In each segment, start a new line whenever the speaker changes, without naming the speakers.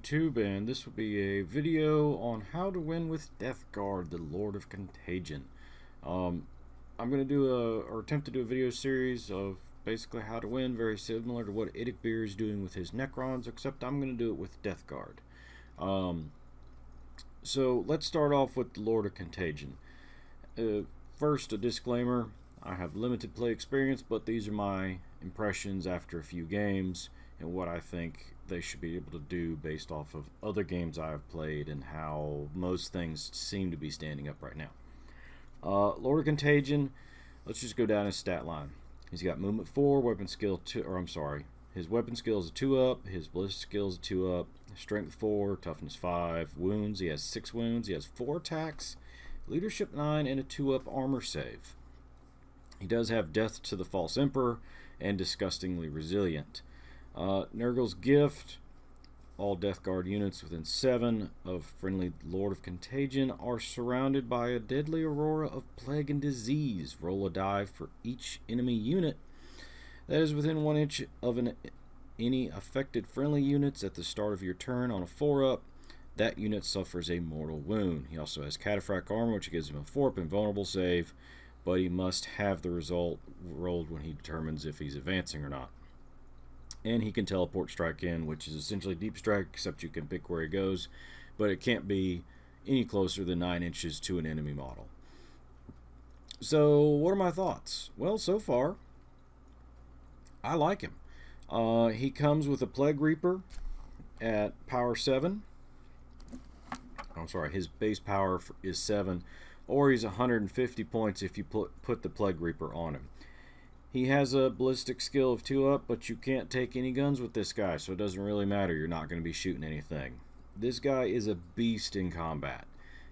YouTube, and this will be a video on how to win with Death Guard, the Lord of Contagion. I'm going to do or attempt to do a video series of basically how to win, very similar to what Idikbeer is doing with his Necrons, except I'm going to do it with Death Guard. So let's start off with the Lord of Contagion. First, a disclaimer: I have limited play experience, but these are my impressions after a few games and what I think they should be able to do based off of other games I have played and how most things seem to be standing up right now. Lord of Contagion, let's just go down his stat line. He's got movement 4, weapon skill 2, or I'm sorry, his weapon skill is a 2-up, his ballistic skill is a 2-up, strength 4, toughness 5, wounds, he has 6 wounds, he has 4 attacks, leadership 9, and a 2-up armor save. He does have Death to the False Emperor and Disgustingly Resilient. Nurgle's Gift: all Death Guard units within 7 of friendly Lord of Contagion are surrounded by a deadly aurora of plague and disease. Roll a die for each enemy unit that is within 1 inch of any affected friendly units at the start of your turn. On a 4-up, that unit suffers a mortal wound. He also has Cataphract Armor, which gives him a 4-up invulnerable save, but he must have the result rolled when he determines if he's advancing or not. And he can teleport strike in, which is essentially deep strike, except you can pick where he goes, but it can't be any closer than 9 inches to an enemy model. So what are my thoughts? Well, so far I like him. He comes with a Plague Reaper at power 7. I'm sorry, his base power is 7, or he's 150 points if you put the Plague Reaper on him. He has a ballistic skill of 2-up, but you can't take any guns with this guy, so it doesn't really matter. You're not going to be shooting anything. This guy is a beast in combat.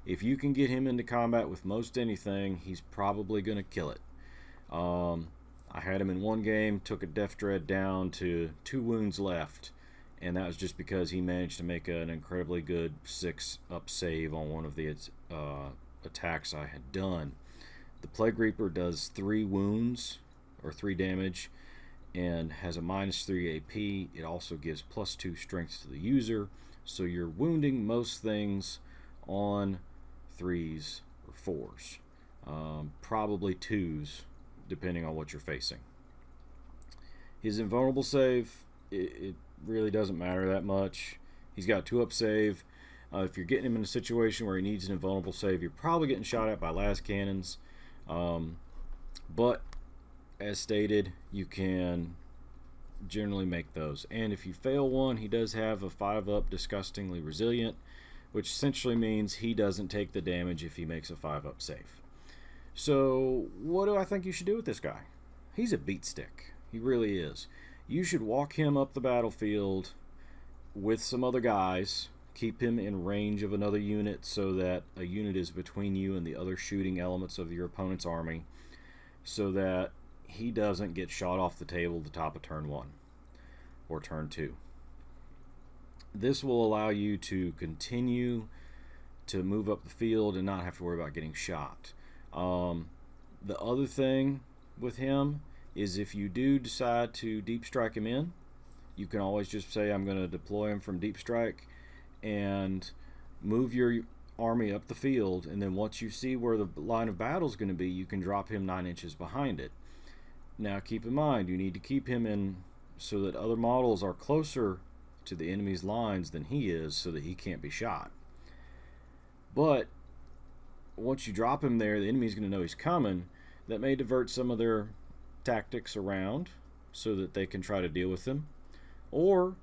If you can get him into combat with most anything, he's probably going to kill it. I had him in one game, took a Death Dread down to 2 wounds left, and that was just because he managed to make an incredibly good 6-up save on one of the attacks I had done. The Plague Reaper does 3 wounds, or 3 damage, and has a -3 AP. It also gives +2 strength to the user, so you're wounding most things on 3s or 4s, probably 2s depending on what you're facing. His invulnerable save, it really doesn't matter that much. He's got a 2-up save. If you're getting him in a situation where he needs an invulnerable save, you're probably getting shot at by las cannons, but as stated, you can generally make those. And if you fail one, he does have a 5-up Disgustingly Resilient, which essentially means he doesn't take the damage if he makes a 5-up save. So what do I think you should do with this guy? He's a beat stick. He really is. You should walk him up the battlefield with some other guys, keep him in range of another unit so that a unit is between you and the other shooting elements of your opponent's army, so that he doesn't get shot off the table at the top of turn 1 or turn 2. This will allow you to continue to move up the field and not have to worry about getting shot. The other thing with him is if you do decide to deep strike him in, you can always just say, I'm going to deploy him from deep strike and move your army up the field, and then once you see where the line of battle is going to be, you can drop him 9 inches behind it. Now keep in mind, you need to keep him in so that other models are closer to the enemy's lines than he is, so that he can't be shot. But once you drop him there, the enemy's going to know he's coming. That may divert some of their tactics around so that they can try to deal with him. Or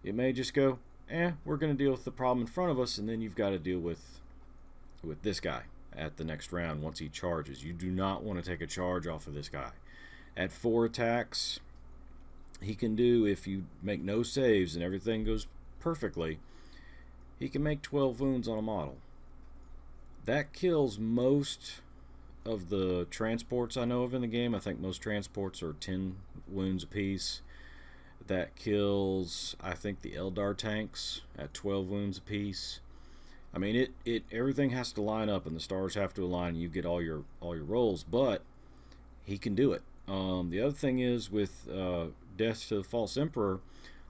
it may just go, we're going to deal with the problem in front of us, and then you've got to deal with this guy at the next round once he charges. You do not want to take a charge off of this guy. At 4 attacks, he can do, if you make no saves and everything goes perfectly, he can make 12 wounds on a model. That kills most of the transports I know of in the game. I think most transports are 10 wounds apiece. That kills, I think, the Eldar tanks at 12 wounds apiece. I mean, everything has to line up, and the stars have to align, and you get all your rolls, but he can do it. The other thing is with Death to the False Emperor,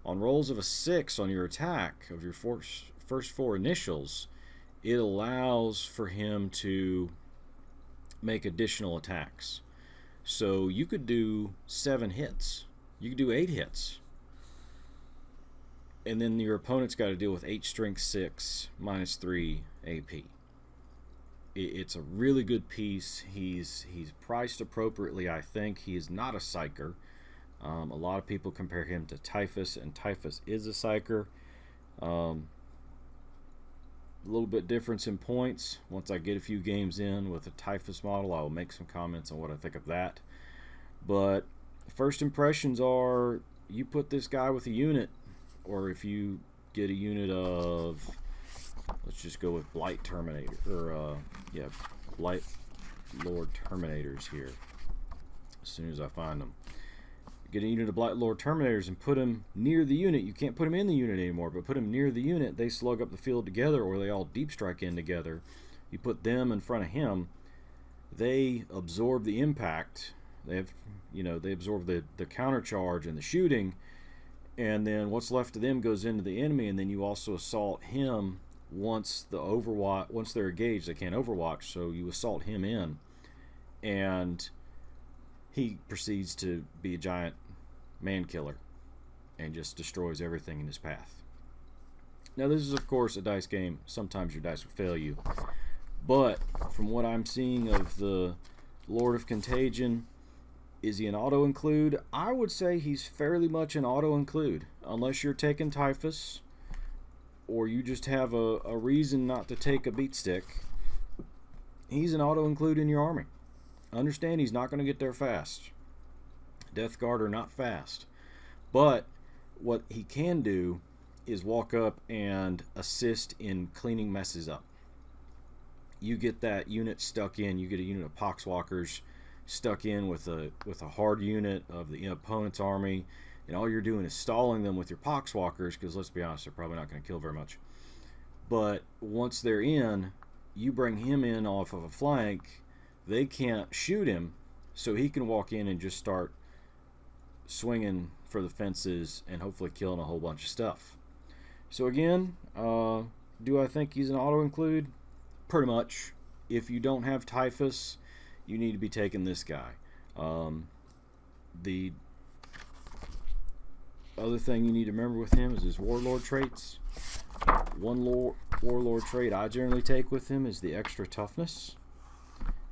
On rolls of a 6 on your attack of your first 4 initials, it allows for him to make additional attacks. So you could do 7 hits. You could do 8 hits. And then your opponent's got to deal with 8 strength 6 minus 3 AP. It's a really good piece. He's priced appropriately, I think. He is not a psyker. A lot of people compare him to Typhus, and Typhus is a psyker. A little bit difference in points. Once I get a few games in with a Typhus model, I will make some comments on what I think of that. But first impressions are, you put this guy with a unit, or if you get a unit of, let's just go with Blight Terminator, or yeah, Blight Lord Terminators here, as soon as I find them. Get a unit of Blight Lord Terminators and put him near the unit. You can't put him in the unit anymore, but put him near the unit. They slug up the field together, or they all deep strike in together. You put them in front of him. They absorb the impact. They have, they absorb the counter charge and the shooting, and then what's left of them goes into the enemy. And then you also assault him once they're engaged. They can't overwatch, so you assault him in, and he proceeds to be a giant man killer and just destroys everything in his path. Now, this is of course a dice game. Sometimes your dice will fail you, but from what I'm seeing of the Lord of Contagion, is he an auto include? I would say he's fairly much an auto include, unless you're taking Typhus or you just have a reason not to take a beat stick. He's an auto include in your army. Understand, he's not going to get there fast. Death Guard are not fast. But what he can do is walk up and assist in cleaning messes up. You get that unit stuck in, you get a unit of Poxwalkers stuck in with a hard unit of the opponent's army, and all you're doing is stalling them with your Poxwalkers, because let's be honest, they're probably not going to kill very much. But once they're in, you bring him in off of a flank. They can't shoot him, so he can walk in and just start swinging for the fences and hopefully killing a whole bunch of stuff. So again, do I think he's an auto-include? Pretty much. If you don't have Typhus, you need to be taking this guy. The other thing you need to remember with him is his Warlord traits. One Warlord trait I generally take with him is the extra toughness,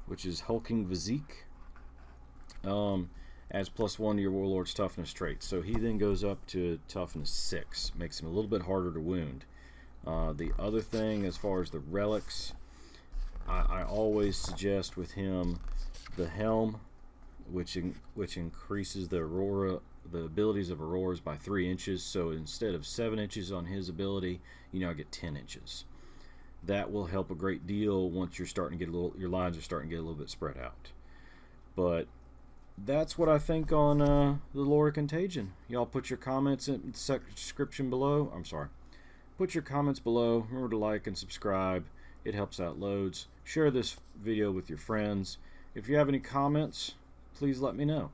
which is hulking physique, adds +1 to your Warlord's toughness trait. So he then goes up to toughness 6, makes him a little bit harder to wound. The other thing, as far as the relics, I always suggest with him the helm, which increases the abilities of Auroras by 3 inches. So instead of 7 inches on his ability, you now get 10 inches. That will help a great deal once you're starting to get your lines are starting to get a little bit spread out. But that's what I think on the Lord of Contagion. Y'all put your comments in the description below. Put your comments below. Remember to like and subscribe. It helps out loads. Share this video with your friends. If you have any comments, please let me know.